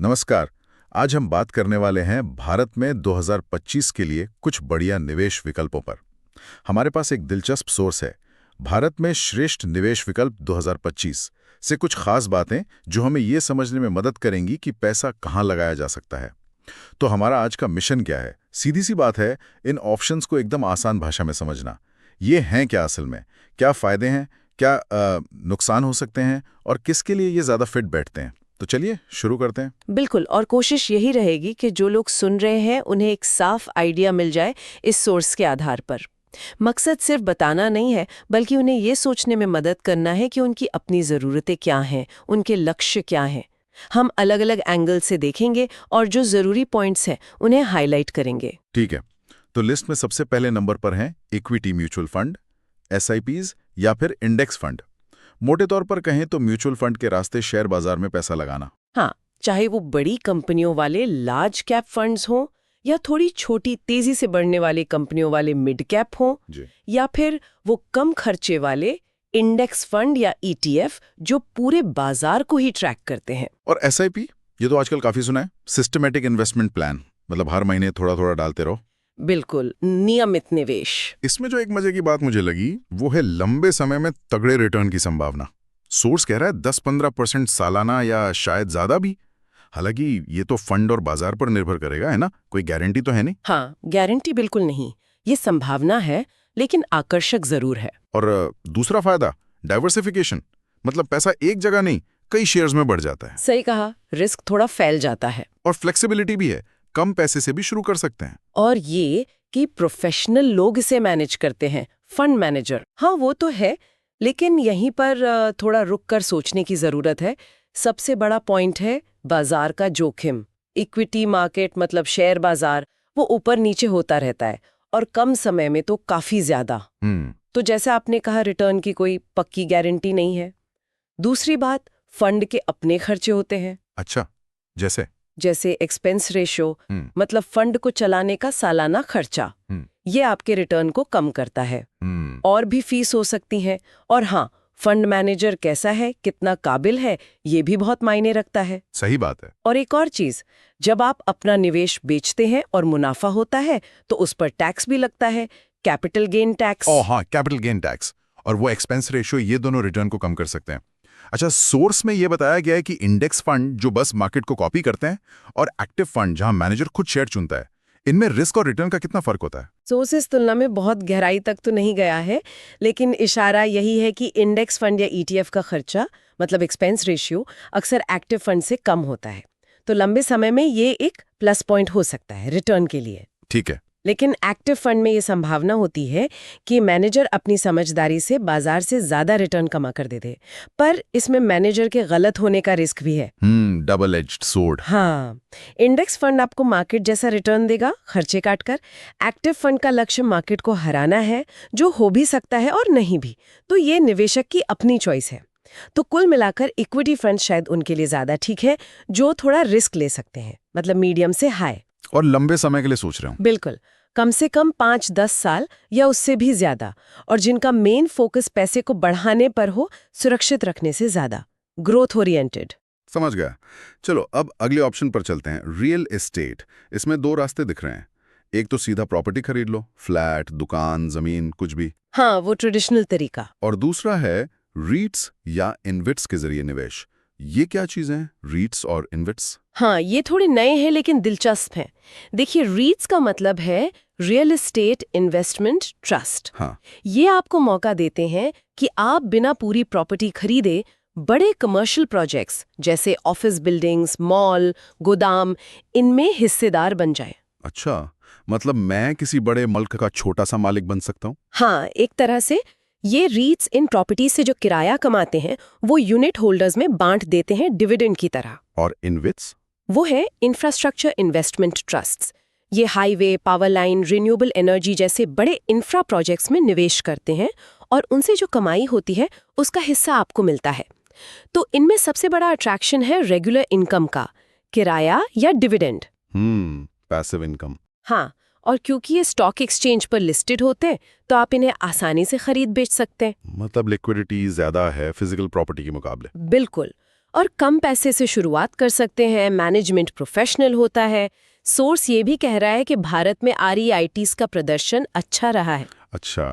नमस्कार। आज हम बात करने वाले हैं भारत में 2025 के लिए कुछ बढ़िया निवेश विकल्पों पर। हमारे पास एक दिलचस्प सोर्स है, भारत में श्रेष्ठ निवेश विकल्प 2025 से कुछ खास बातें जो हमें ये समझने में मदद करेंगी कि पैसा कहाँ लगाया जा सकता है। तो हमारा आज का मिशन क्या है? सीधी सी बात है, इन ऑप्शंस को एकदम आसान भाषा में समझना। ये हैं क्या असल में, क्या फायदे हैं, क्या नुकसान हो सकते हैं और किसके लिए ये ज़्यादा फिट बैठते हैं। तो चलिए शुरू करते हैं। बिल्कुल, और कोशिश यही रहेगी कि जो लोग सुन रहे हैं उन्हें एक साफ आइडिया मिल जाए इस सोर्स के आधार पर। मकसद सिर्फ बताना नहीं है, बल्कि उन्हें ये सोचने में मदद करना है कि उनकी अपनी ज़रूरतें क्या हैं, उनके लक्ष्य क्या हैं। हम अलग अलग एंगल से देखेंगे और जो ज़रूरी पॉइंट्स हैं उन्हें हाईलाइट करेंगे। ठीक है, तो लिस्ट में सबसे पहले नंबर पर हैं इक्विटी म्यूचुअल फंड, SIPs या फिर इंडेक्स फंड। मोटे तौर पर कहें तो म्यूचुअल फंड के रास्ते शेयर बाजार में पैसा लगाना। हाँ, चाहे वो बड़ी कंपनियों वाले लार्ज कैप फंड्स हों या थोड़ी छोटी तेजी से बढ़ने वाली कंपनियों वाले मिड कैप हों, या फिर वो कम खर्चे वाले इंडेक्स फंड या ETF जो पूरे बाजार को ही ट्रैक करते हैं। और SIP, ये तो आजकल काफी सुना है, सिस्टमैटिक इन्वेस्टमेंट प्लान, मतलब हर महीने थोड़ा थोड़ा डालते रहो। बिल्कुल, नियमित निवेश। इसमें जो एक मजे की बात मुझे लगी वो है लंबे समय में तगड़े रिटर्न की संभावना। सोर्स कह रहा है 10-15% सालाना या शायद ज्यादा भी। हालांकि ये तो फंड और बाजार पर निर्भर करेगा, है ना, कोई गारंटी तो है नहीं। हाँ, गारंटी बिल्कुल नहीं, ये संभावना है, लेकिन आकर्षक जरूर है। और दूसरा फायदा, डाइवर्सिफिकेशन, मतलब पैसा एक जगह नहीं कई शेयर्स में बढ़ जाता है। सही कहा, रिस्क थोड़ा फैल जाता है। और फ्लेक्सिबिलिटी भी है, कम पैसे से भी शुरू कर सकते हैं। और ये कि प्रोफेशनल लोग इसे मैनेज करते हैं, फंड मैनेजर। हाँ, वो तो है, लेकिन यहीं पर थोड़ा रुक कर सोचने की जरूरत है। सबसे बड़ा पॉइंट है बाजार का जोखिम। इक्विटी मार्केट मतलब शेयर बाजार, वो ऊपर नीचे होता रहता है और कम समय में तो काफी ज्यादा। तो जैसे आपने कहा, रिटर्न की कोई पक्की गारंटी नहीं है। दूसरी बात, फंड के अपने खर्चे होते हैं। अच्छा, जैसे एक्सपेंस रेशियो, मतलब फंड को चलाने का सालाना खर्चा, ये आपके रिटर्न को कम करता है। और भी फीस हो सकती है। और हाँ, फंड मैनेजर कैसा है, कितना काबिल है, ये भी बहुत मायने रखता है। सही बात है। और एक और चीज, जब आप अपना निवेश बेचते हैं और मुनाफा होता है तो उस पर टैक्स भी लगता है, कैपिटल गेन टैक्स। हाँ, कैपिटल गेन टैक्स और वो एक्सपेंस रेशियो, ये दोनों रिटर्न को कम कर सकते हैं। अच्छा, सोर्स में ये बताया गया है कि इंडेक्स फंड जो बस मार्केट को कॉपी करते हैं और एक्टिव फंड जहां मैनेजर खुद शेयर चुनता है, इनमें रिस्क और रिटर्न का कितना फर्क होता है? सोर्सेस तुलना में बहुत गहराई तक तो नहीं गया है, लेकिन इशारा यही है कि इंडेक्स फंड या ETF का खर्चा मतलब एक्सपेंस रेशियो अक्सर एक्टिव फंड से कम होता है। तो लंबे समय में ये एक प्लस पॉइंट हो सकता है रिटर्न के लिए। ठीक है, लेकिन एक्टिव फंड में ये संभावना होती है कि मैनेजर अपनी समझदारी से बाजार से ज्यादा रिटर्न कमा कर दे दे, पर इसमें मैनेजर के गलत होने का रिस्क भी है। Double edged sword. हाँ, इंडेक्स फंड आपको मार्केट जैसा रिटर्न देगा खर्चे काटकर। एक्टिव फंड का लक्ष्य मार्केट को हराना है, जो हो भी सकता है और नहीं भी। तो ये निवेशक की अपनी चॉइस है। तो कुल मिलाकर इक्विटी फंड शायद उनके लिए ज्यादा ठीक है, जो थोड़ा रिस्क ले सकते हैं, मतलब मीडियम से हाई। और लंबे समय के लिए सोच रहे हूँ। बिल्कुल, कम से कम 5-10 साल या उससे भी ज्यादा, और जिनका मेन फोकस पैसे को बढ़ाने पर हो, सुरक्षित रखने से ज्यादा, ग्रोथ ओरिएंटेड। समझ गया। चलो अब अगले ऑप्शन पर चलते हैं, रियल एस्टेट। इसमें दो रास्ते दिख रहे हैं। एक तो सीधा प्रॉपर्टी खरीद लो, फ्लैट, दुकान, जमीन, कुछ भी। हाँ, वो ट्रेडिशनल तरीका। और दूसरा है रीट्स या इन्वेट्स के जरिए निवेश। ये क्या चीजें हैं, रीट्स और इन्वेट्स? हाँ, ये थोड़े नए हैं लेकिन दिलचस्प हैं। देखिए, रीट्स का मतलब है रियल एस्टेट इन्वेस्टमेंट ट्रस्ट। हाँ, ये आपको मौका देते हैं कि आप बिना पूरी प्रॉपर्टी खरीदे बड़े कमर्शियल प्रोजेक्ट्स जैसे ऑफिस बिल्डिंग्स, मॉल, गोदाम, इनमें हिस्सेदार बन जाएं। अच्छा, मतलब मैं किसी बड़े मल्क का छोटा सा मालिक बन सकता हूँ? हाँ, एक तरह से ये रीट्स इन प्रॉपर्टी से जो किराया कमाते हैं वो यूनिट होल्डर्स में बांट देते हैं डिविडेंड की तरह। और इन्वेट्स? वो है इंफ्रास्ट्रक्चर इन्वेस्टमेंट ट्रस्ट्स। ये highway, power line, renewable energy जैसे बड़े इंफ्रा प्रोजेक्ट्स में निवेश करते हैं और उनसे जो कमाई होती है उसका हिस्सा आपको मिलता है। तो इनमें सबसे बड़ा अट्रैक्शन है रेगुलर इनकम का, किराया या डिविडेंड। Passive income. हाँ, और क्योंकि ये स्टॉक एक्सचेंज पर लिस्टेड होते हैं तो आप इन्हें आसानी से खरीद बेच सकते हैं। मतलब लिक्विडिटी ज्यादा है फिजिकल प्रॉपर्टी के मुकाबले। बिल्कुल, और कम पैसे से शुरुआत कर सकते हैं, मैनेजमेंट प्रोफेशनल होता है। सोर्स ये भी कह रहा है कि भारत में REITs का प्रदर्शन अच्छा रहा है। अच्छा,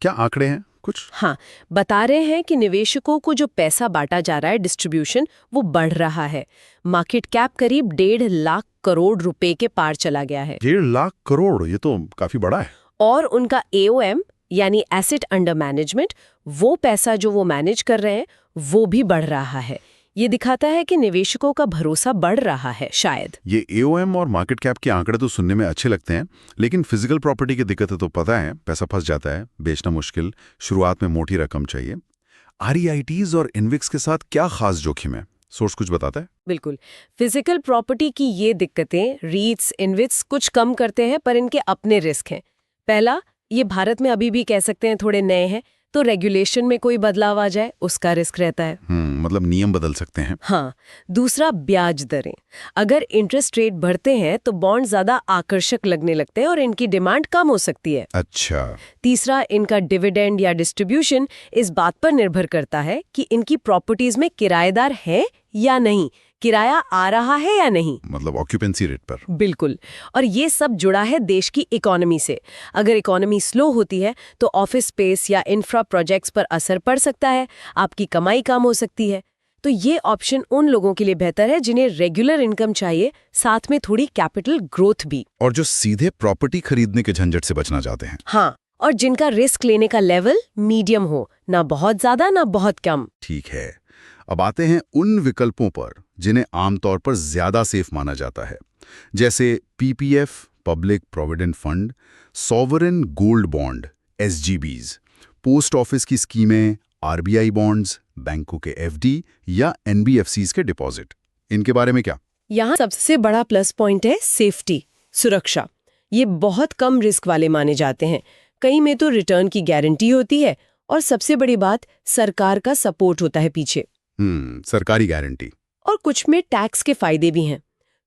क्या आंकड़े हैं कुछ? हाँ, बता रहे हैं कि निवेशकों को जो पैसा बांटा जा रहा है, डिस्ट्रीब्यूशन, वो बढ़ रहा है। मार्केट कैप करीब 1.5 लाख करोड़ रुपए के पार चला गया है। 1.5 लाख करोड़, ये तो काफी बड़ा है। और उनका AUM यानी एसेट अंडर मैनेजमेंट, वो पैसा जो वो मैनेज कर रहे हैं, वो भी बढ़ रहा है। ये दिखाता है कि निवेशकों का भरोसा बढ़ रहा है शायद। ये AUM और मार्केट कैप के आंकड़े तो सुनने में अच्छे लगते हैं, लेकिन फिजिकल प्रॉपर्टी की दिक्कतें तो पता है, पैसा फंस जाता है, बेचना मुश्किल, शुरुआत में मोटी रकम चाहिए। REITs और इन्विक्स के साथ क्या खास जोखिम है? सोर्स कुछ बताता है? बिल्कुल, फिजिकल प्रॉपर्टी की ये दिक्कतें रीट्स, इन्विट्स कुछ कम करते हैं, पर इनके अपने रिस्क हैं। पहला, ये भारत में अभी भी कह सकते हैं थोड़े नए हैं, तो रेगुलेशन में कोई बदलाव आ जाए उसका रिस्क रहता है। मतलब नियम बदल सकते हैं। हाँ, दूसरा ब्याज दरें। अगर इंटरेस्ट रेट बढ़ते हैं तो बॉन्ड ज्यादा आकर्षक लगने लगते हैं और इनकी डिमांड कम हो सकती है। अच्छा। तीसरा, इनका डिविडेंड या डिस्ट्रीब्यूशन इस बात पर निर्भर करता है कि इनकी प्रॉपर्टीज में किराएदार है या नहीं, किराया आ रहा है या नहीं, मतलब ऑक्यूपेंसी रेट पर। बिल्कुल। और ये सब जुड़ा है देश की इकोनॉमी से। अगर इकोनॉमी स्लो होती है तो ऑफिस स्पेस या इंफ्रा प्रोजेक्ट्स पर असर पड़ सकता है, आपकी कमाई कम हो सकती है। तो ये ऑप्शन उन लोगों के लिए बेहतर है जिन्हें रेगुलर इनकम चाहिए, साथ में थोड़ी कैपिटल ग्रोथ भी। और जो सीधे प्रॉपर्टी खरीदने के झंझट से बचना चाहते हैं। हाँ, और जिनका रिस्क लेने का लेवल मीडियम हो, ना बहुत ज्यादा ना बहुत कम। ठीक है, अब आते हैं उन विकल्पों पर जिन्हें आमतौर पर ज्यादा सेफ माना जाता है, जैसे PPF, public provident fund, sovereign gold bond SGBs, post office की स्कीमें, RBI बॉन्ड्स, बैंकों के FD या NBFCs के डिपॉजिट। इनके बारे में क्या? यहाँ सबसे बड़ा प्लस पॉइंट है सेफ्टी, सुरक्षा। ये बहुत कम रिस्क वाले माने जाते हैं। कई में तो रिटर्न की गारंटी होती है, और सबसे बड़ी बात, सरकार का सपोर्ट होता है पीछे। सरकारी गारंटी। और कुछ में टैक्स के फायदे भी हैं।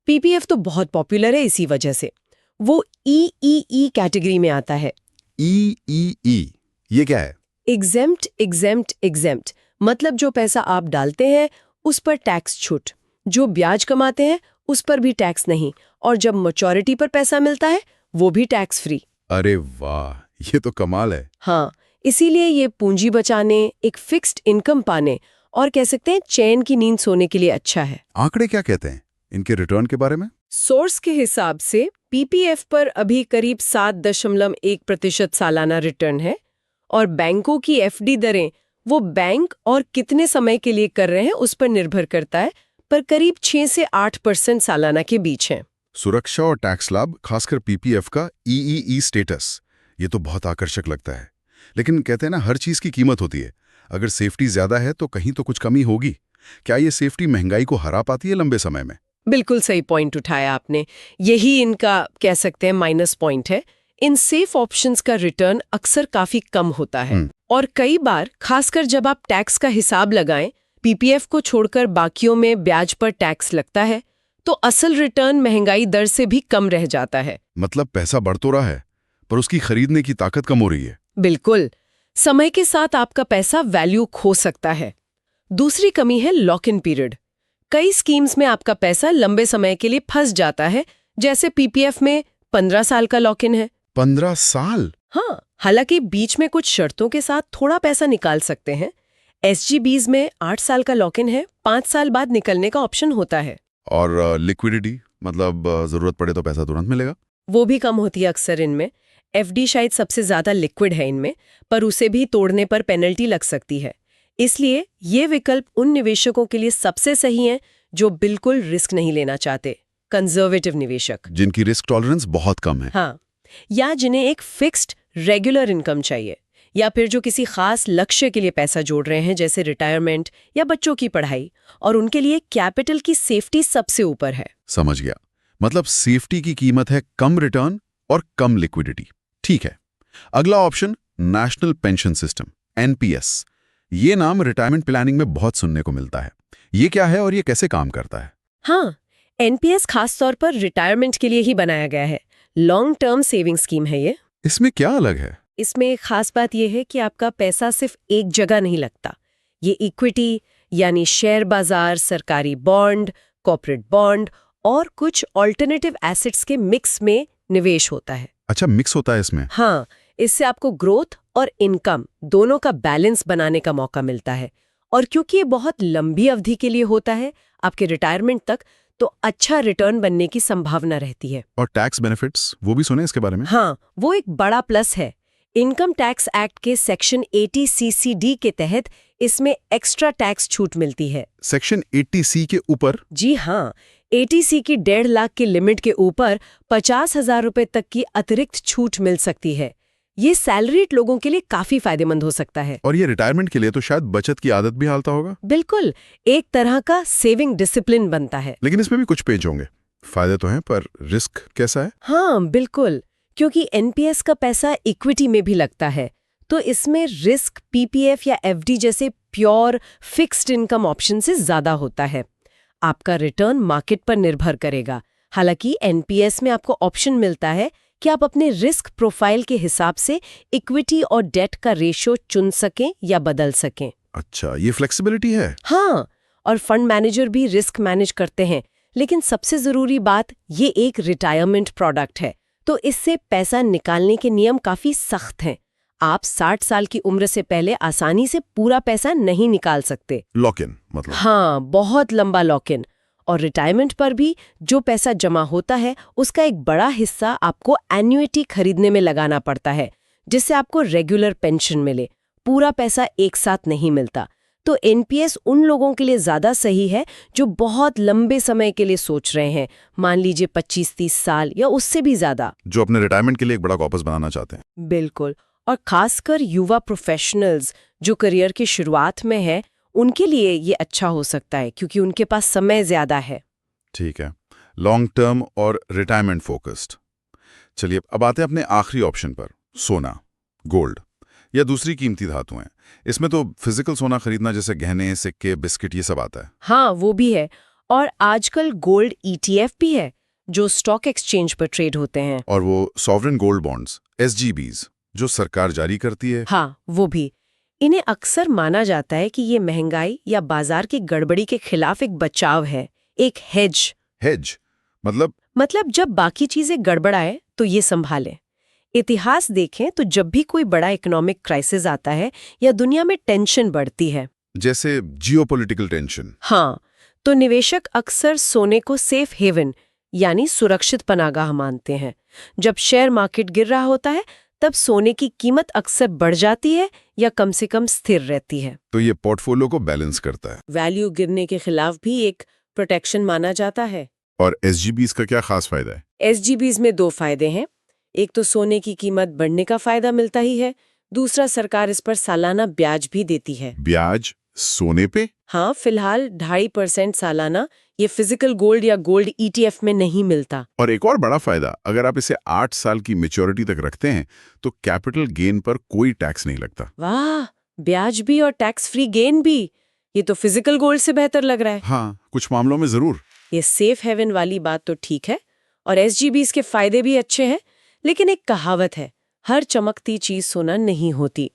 PPF तो बहुत पॉपुलर है इसी वजह से। वो EEE कैटेगरी में आता है। EEE ये क्या है? एग्जेम्प्ट, एग्जेम्प्ट, एग्जेम्प्ट मतलब जो पैसा आप डालते हैं उस पर टैक्स छूट, जो ब्याज कमाते हैं उस पर भी टैक्स नहीं, और जब मैच्योरिटी पर पैसा मिलता है वो भी टैक्स फ्री। अरे वाह, ये तो कमाल है। हाँ, इसीलिए ये पूंजी बचाने, एक फिक्स्ड इनकम पाने और कह सकते हैं चैन की नींद सोने के लिए अच्छा है। आंकड़े क्या कहते हैं इनके रिटर्न के बारे में? सोर्स के हिसाब से PPF पर अभी करीब 7.1% सालाना रिटर्न है, और बैंकों की FD दरें वो बैंक और कितने समय के लिए कर रहे हैं उस पर निर्भर करता है, पर करीब 6 से 8% सालाना के बीच है। सुरक्षा और टैक्स लाभ, खासकर PPF का EEE स्टेटस, ये तो बहुत आकर्षक लगता है। लेकिन कहते हैं ना, हर चीज की कीमत होती है। अगर सेफ्टी ज्यादा है तो कहीं तो कुछ कमी होगी। क्या ये सेफ्टी महंगाई को हरा पाती है लंबे समय में? बिल्कुल सही पॉइंट उठाया आपने। यही इनका कह सकते हैं माइनस पॉइंट है। इन सेफ ऑप्शंस का रिटर्न अक्सर काफी कम होता है, और कई बार खासकर जब आप टैक्स का हिसाब लगाएं, PPF को छोड़कर बाकियों में ब्याज पर टैक्स लगता है, तो असल रिटर्न महंगाई दर से भी कम रह जाता है। मतलब पैसा बढ़ तो रहा है, पर उसकी खरीदने की ताकत कम हो रही है। बिल्कुल, समय के साथ आपका पैसा वैल्यू खो सकता है। दूसरी कमी है लॉक इन पीरियड। कई स्कीम्स में आपका पैसा लंबे समय के लिए फंस जाता है, जैसे PPF में 15 साल का लॉक इन है। 15 साल? हाँ, हालांकि बीच में कुछ शर्तों के साथ थोड़ा पैसा निकाल सकते हैं। SGBs में 8 साल का लॉक इन है, 5 साल बाद निकलने का ऑप्शन होता है। और लिक्विडिटी, मतलब जरूरत पड़े तो पैसा तुरंत मिलेगा? वो भी कम होती है अक्सर इनमें। FD शायद सबसे ज्यादा लिक्विड है इनमें, पर उसे भी तोड़ने पर पेनल्टी लग सकती है। इसलिए ये विकल्प उन निवेशकों के लिए सबसे सही हैं जो बिल्कुल रिस्क नहीं लेना चाहते, कंजर्वेटिव निवेशक, जिनकी रिस्क टॉलरेंस बहुत कम है। हाँ, या जिन्हें एक फिक्स्ड रेगुलर इनकम चाहिए, या फिर जो किसी खास लक्ष्य के लिए पैसा जोड़ रहे हैं, जैसे रिटायरमेंट या बच्चों की पढ़ाई, और उनके लिए कैपिटल की सेफ्टी सबसे ऊपर है। समझ गया, मतलब सेफ्टी की कीमत है कम रिटर्न और कम लिक्विडिटी। ठीक है, अगला option national pension system, NPS। ये नाम रिटायरमेंट प्लानिंग में बहुत सुनने को मिलता है। ये क्या है और ये कैसे काम करता है? हाँ, NPS खास तौर पर रिटायरमेंट के लिए ही बनाया गया है। लॉन्ग टर्म सेविंग स्कीम है ये। इसमें क्या अलग है? इसमें खास बात यह है कि आपका पैसा सिर्फ एक जगह नहीं लगता। ये इक्विटी यानी शेयर बाजार, सरकारी बॉन्ड, कॉर्पोरेट बॉन्ड और कुछ ऑल्टरनेटिव एसेट्स के मिक्स में निवेश होता है। अच्छा, मिक्स होता है इसमें। हाँ, इससे आपको ग्रोथ और इनकम दोनों का बैलेंस बनाने का मौका मिलता है। और क्योंकि ये बहुत लंबी अवधि के लिए होता है, आपके रिटायरमेंट तक, तो अच्छा रिटर्न बनने की संभावना रहती है। और टैक्स बेनिफिट्स, वो भी सुने इसके बारे में? हाँ, वो एक बड़ा प्लस है। इनकम टैक्स एक्ट के सेक्शन 80 CCD के तहत इसमें एक्स्ट्रा टैक्स छूट मिलती है। सेक्शन 80C के ऊपर? जी हाँ, 80C की 1.5 लाख की लिमिट के ऊपर 50,000 रुपए तक की अतिरिक्त छूट मिल सकती है। ये सैलरीड लोगों के लिए काफी फायदेमंद हो सकता है। और ये रिटायरमेंट के लिए तो शायद बचत की आदत भी हालता होगा। बिल्कुल, एक तरह का सेविंग डिसिप्लिन बनता है। लेकिन इसमें भी कुछ पेज होंगे। फायदे तो हैं, पर रिस्क कैसा है? हाँ, बिल्कुल, क्योंकि एनपीएस का पैसा इक्विटी में भी लगता है, तो इसमें रिस्क पीपीएफ या एफडी जैसे प्योर फिक्स्ड इनकम ऑप्शन से ज्यादा होता है। आपका रिटर्न मार्केट पर निर्भर करेगा। हालांकि एनपीएस में आपको ऑप्शन मिलता है कि आप अपने रिस्क प्रोफाइल के हिसाब से इक्विटी और डेट का रेशियो चुन सकें या बदल सकें। अच्छा, ये फ्लेक्सिबिलिटी है। हाँ, और फंड मैनेजर भी रिस्क मैनेज करते हैं। लेकिन सबसे जरूरी बात, ये एक रिटायरमेंट प्रोडक्ट है, तो इससे पैसा निकालने के नियम काफी सख्त हैं। आप 60 साल की उम्र से पहले आसानी से पूरा पैसा नहीं निकाल सकते। लॉक इन मतलब? हाँ, बहुत लंबा लॉक इन। और रिटायरमेंट पर भी जो पैसा जमा होता है, उसका एक बड़ा हिस्सा आपको एन्युइटी खरीदने में लगाना पड़ता है, जिससे आपको रेगुलर पेंशन मिले। पूरा पैसा एक साथ नहीं मिलता। तो एनपीएस उन लोगों के लिए ज्यादा सही है जो बहुत लंबे समय के लिए सोच रहे हैं, मान लीजिए 25-30 साल या उससे भी ज्यादा, जो अपने रिटायरमेंट के लिए एक बड़ा कॉर्पस बनाना चाहते हैं। बिल्कुल। और खासकर युवा प्रोफेशनल्स जो करियर की शुरुआत में है, उनके लिए ये अच्छा हो सकता है, क्योंकि उनके पास समय ज्यादा है। ठीक है, लॉन्ग टर्म और रिटायरमेंट फोकस्ड। चलिए अब आते हैं अपने आखिरी ऑप्शन पर, सोना, गोल्ड या दूसरी कीमती धातुएं। इसमें तो फिजिकल सोना खरीदना, जैसे गहने, सिक्के, बिस्किट, ये सब आता है। हाँ, वो भी है। और आजकल गोल्ड ETF भी है जो स्टॉक एक्सचेंज पर ट्रेड होते हैं। और वो सॉवरेन गोल्ड बॉन्ड्स, SGBs, जो सरकार जारी करती है। हाँ, वो भी। इन्हें अक्सर माना जाता है कि ये महंगाई या बाजार की गड़बड़ी के खिलाफ एक बचाव है, एक हेज। हेज मतलब? मतलब जब बाकी चीजें गड़बड़ाए तो ये संभाले। इतिहास देखें तो जब भी कोई बड़ा इकोनॉमिक क्राइसिस आता है या दुनिया में टेंशन बढ़ती है, जैसे जियोपॉलिटिकल टेंशन, हाँ, तो निवेशक अक्सर सोने को सेफ हेवन यानी सुरक्षित पनागाह मानते हैं। जब शेयर मार्केट गिर रहा होता है, तब सोने की कीमत अक्सर बढ़ जाती है या कम से कम स्थिर रहती है। तो ये पोर्टफोलियो को बैलेंस करता है। वैल्यू गिरने के खिलाफ भी एक प्रोटेक्शन माना जाता है। और SGBs का क्या खास फायदा है? SGBs में 2 फायदे हैं। एक तो सोने की कीमत बढ़ने का फायदा मिलता ही है, दूसरा सरकार इस पर सालाना ब्याज भी देती है। ब्याज सोने पे? हाँ, फिलहाल 2.5% सालाना। ये फिजिकल गोल्ड या गोल्ड ETF में नहीं मिलता। और एक और बड़ा फायदा, अगर आप इसे 8 साल की मैच्योरिटी तक रखते हैं तो कैपिटल गेन पर कोई टैक्स नहीं लगता। वाह, ब्याज भी और टैक्स फ्री गेन भी। ये तो फिजिकल गोल्ड से बेहतर लग रहा है। हाँ, कुछ मामलों में जरूर। ये सेफ हेवन वाली बात तो ठीक है, और SGBs के फायदे भी अच्छे हैं। लेकिन एक कहावत है, हर चमकती चीज सोना नहीं होती।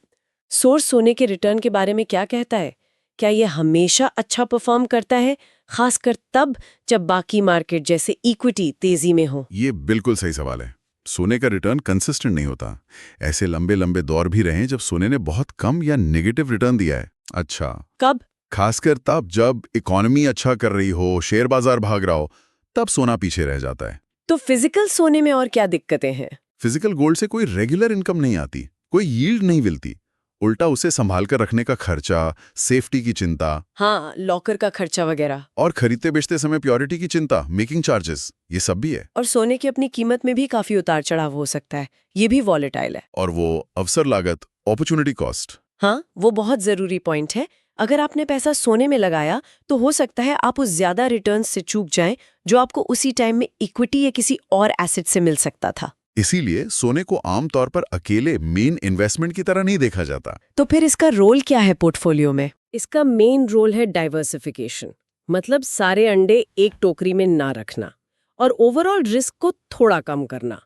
सोर्स सोने के रिटर्न के बारे में क्या कहता है? क्या ये हमेशा अच्छा परफॉर्म करता है, खासकर तब जब बाकी मार्केट जैसे इक्विटी तेजी में हो? ये बिल्कुल सही सवाल है। सोने का रिटर्न कंसिस्टेंट नहीं होता। ऐसे लंबे लंबे दौर भी रहे जब सोने ने बहुत कम या नेगेटिव रिटर्न दिया है। अच्छा, कब? खासकर तब जब इकोनॉमी अच्छा कर रही हो, शेयर बाजार भाग रहा हो, तब सोना पीछे रह जाता है। तो फिजिकल सोने में और क्या दिक्कतें हैं? फिजिकल गोल्ड से कोई रेगुलर इनकम नहीं आती, कोई यील्ड नहीं मिलती। उल्टा उसे संभाल कर रखने का खर्चा, सेफ्टी की चिंता, हाँ, लॉकर का खर्चा वगैरह, और खरीदते बेचते समय प्योरिटी की चिंता, मेकिंग चार्जेस, ये सब भी है। और सोने की अपनी कीमत में भी काफी उतार चढ़ाव हो सकता है। ये भी वॉलेटाइल है। और वो अवसर लागत, अपॉर्चुनिटी कॉस्ट। हाँ, वो बहुत जरूरी पॉइंट है। अगर आपने पैसा सोने में लगाया तो हो सकता है आप उस ज्यादा रिटर्न से चूक जाएं जो आपको उसी टाइम में इक्विटी या किसी और एसेट से मिल सकता था। इसीलिए सोने को आमतौर पर अकेले मेन इन्वेस्टमेंट की तरह नहीं देखा जाता। तो फिर इसका रोल क्या है पोर्टफोलियो में? इसका मेन रोल है डाइवर्सिफिकेशन, मतलब सारे अंडे एक टोकरी में ना रखना और ओवरऑल रिस्क को थोड़ा कम करना।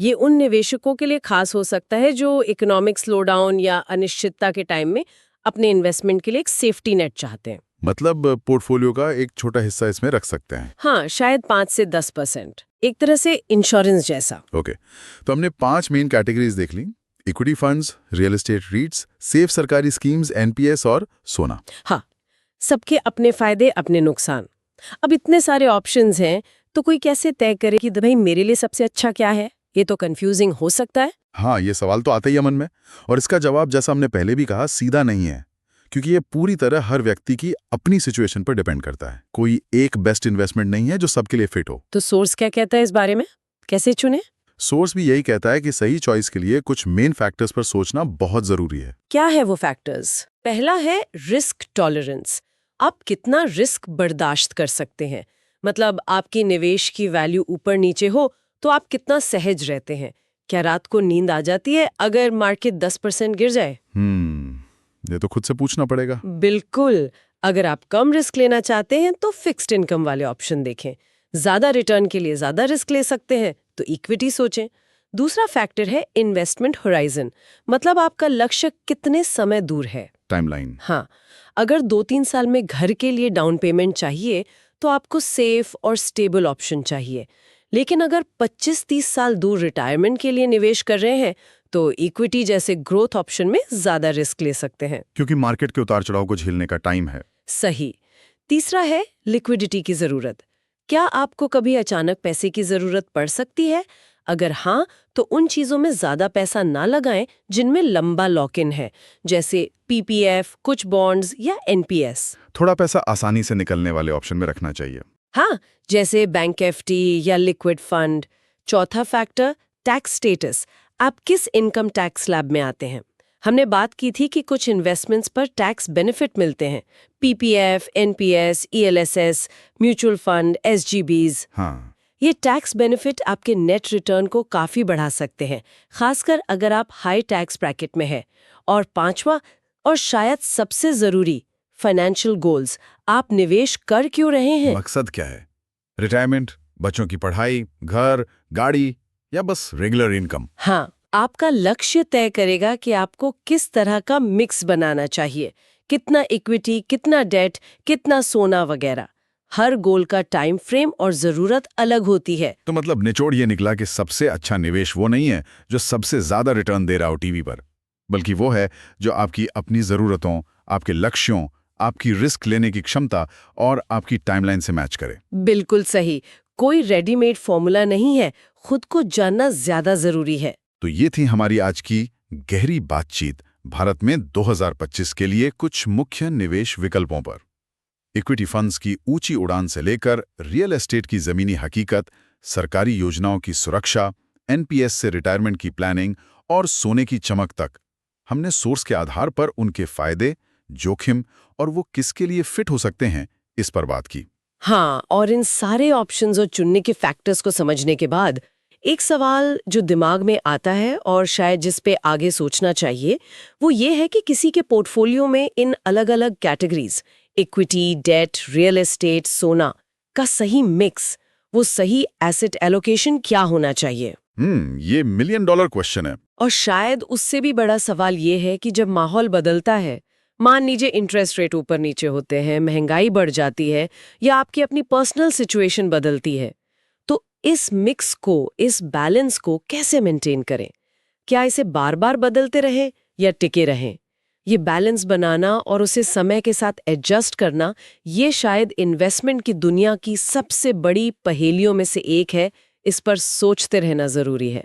ये उन निवेशकों के लिए खास हो सकता है जो इकोनॉमिक स्लोडाउन या अनिश्चितता के टाइम में अपने इन्वेस्टमेंट के लिए एक सेफ्टी नेट चाहते हैं। मतलब पोर्टफोलियो का एक छोटा हिस्सा इसमें रख सकते हैं। हाँ, शायद 5 से 10%। एक तरह से इंश्योरेंस जैसा। ओके, तो हमने 5 मेन कैटेगरीज देख ली: equity funds, real estate REITs, safe सरकारी स्कीम्स, एनपीएस और सोना। हाँ, सबके अपने फायदे अपने नुकसान। अब इतने सारे ऑप्शंस हैं, तो कोई कैसे तय करे कि भाई मेरे लिए सबसे अच्छा क्या है? ये तो कंफ्यूजिंग हो सकता है। हाँ, ये सवाल तो आता ही है मन में, और इसका जवाब जैसा हमने पहले भी कहा सीधा नहीं है, क्योंकि ये पूरी तरह हर व्यक्ति की अपनी सिचुएशन पर डिपेंड करता है। कोई एक बेस्ट इन्वेस्टमेंट नहीं है जो सबके लिए फिट हो। तो सोर्स क्या कहता है इस बारे में? कैसे चुने? सोर्स भी यही कहता है कि सही चॉइस के लिए कुछ मेन फैक्टर्स पर सोचना बहुत जरूरी है। क्या है वो फैक्टर्स? पहला है रिस्क टॉलरेंस। आप कितना रिस्क बर्दाश्त कर सकते हैं। मतलब आपकी निवेश की वैल्यू ऊपर नीचे हो तो आप कितना सहज रहते हैं। क्या रात को नींद आ जाती है अगर मार्केट 10% गिर जाए? ये तो खुद से पूछना पड़ेगा। बिल्कुल। अगर आप कम रिस्क लेना चाहते हैं तो फिक्स्ड इनकम वाले ऑप्शन देखें। ज्यादा रिटर्न के लिए ज्यादा रिस्क ले सकते हैं तो इक्विटी सोचें। दूसरा फैक्टर है इन्वेस्टमेंट होराइजन। मतलब आपका लक्ष्य कितने समय दूर है। टाइमलाइन। हाँ, अगर 2-3 साल में घर के लिए डाउन पेमेंट चाहिए तो आपको सेफ और स्टेबल ऑप्शन चाहिए। लेकिन अगर 25-30 साल दूर रिटायरमेंट के लिए निवेश कर रहे हैं तो इक्विटी जैसे ग्रोथ ऑप्शन में ज्यादा रिस्क ले सकते हैं। क्योंकि मार्केट के उतार चढ़ाव को झेलने का टाइम है। सही। तीसरा है लिक्विडिटी की जरूरत। क्या आपको कभी अचानक पैसे की जरूरत पड़ सकती है? अगर हाँ, तो उन चीजों में ज्यादा पैसा ना लगाएं जिनमें लंबा लॉक इन है, जैसे पीपीएफ, कुछ बॉन्ड्स या एनपीएस। थोड़ा पैसा आसानी से निकलने वाले ऑप्शन में रखना चाहिए। हाँ, जैसे बैंक एफडी या लिक्विड फंड। चौथा फैक्टर टैक्स स्टेटस। आप किस इनकम टैक्स स्लैब में आते हैं? हमने बात की थी कि कुछ इन्वेस्टमेंट्स पर टैक्स बेनिफिट मिलते हैं। PPF, NPS, ELSS, mutual fund, SGBs. हाँ, ये टैक्स बेनिफिट आपके नेट रिटर्न को काफी बढ़ा सकते हैं, खासकर अगर आप हाई टैक्स ब्रैकेट में हैं। और पांचवा और शायद सबसे जरूरी, फाइनेंशियल गोल्स। आप निवेश कर क्यों रहे हैं? मकसद क्या है? रिटायरमेंट, बच्चों की पढ़ाई, घर, गाड़ी, या बस रेगुलर इनकम? हाँ, आपका लक्ष्य तय करेगा कि आपको किस तरह का मिक्स बनाना चाहिए। कितना इक्विटी, कितना डेट, कितना सोना वगैरह। हर गोल का टाइम फ्रेम और जरूरत अलग होती है। तो मतलब निचोड़ ये निकला कि सबसे अच्छा निवेश वो नहीं है जो सबसे ज्यादा रिटर्न दे रहा हो टीवी पर, बल्कि वो है जो आपकी अपनी जरूरतों, आपके लक्ष्यों, आपकी रिस्क लेने की क्षमता और आपकी टाइमलाइन से मैच करे। बिल्कुल सही। कोई रेडीमेड फॉर्मूला नहीं है, खुद को जानना ज्यादा जरूरी है। तो ये थी हमारी आज की गहरी बातचीत भारत में 2025 के लिए कुछ मुख्य निवेश विकल्पों पर। इक्विटी फंड्स की ऊंची उड़ान से लेकर रियल एस्टेट की जमीनी हकीकत, सरकारी योजनाओं की सुरक्षा, एनपीएस से रिटायरमेंट की प्लानिंग और सोने की चमक तक, हमने सोर्स के आधार पर उनके फायदे, जोखिम और वो किसके लिए फिट हो सकते हैं, इस पर बात की। हाँ, और इन सारे ऑप्शंस और चुनने के फैक्टर्स को समझने के बाद एक सवाल जो दिमाग में आता है और शायद जिस पे आगे सोचना चाहिए, वो ये है कि किसी के पोर्टफोलियो में इन अलग-अलग categories, equity, debt, real estate, सोना का सही मिक्स, वो सही एसेट एलोकेशन क्या होना चाहिए। ये $1 मिलियन क्वेश्चन है। और शायद उससे भी बड़ा सवाल ये है कि जब माहौल बदलता है, मान लीजिए इंटरेस्ट रेट ऊपर नीचे होते हैं, महंगाई बढ़ जाती है या आपकी अपनी पर्सनल सिचुएशन बदलती है, तो इस मिक्स को, इस बैलेंस को कैसे मेंटेन करें? क्या इसे बार बार बदलते रहें या टिके रहें? ये बैलेंस बनाना और उसे समय के साथ एडजस्ट करना, ये शायद इन्वेस्टमेंट की दुनिया की सबसे बड़ी पहेलियों में से एक है। इस पर सोचते रहना जरूरी है।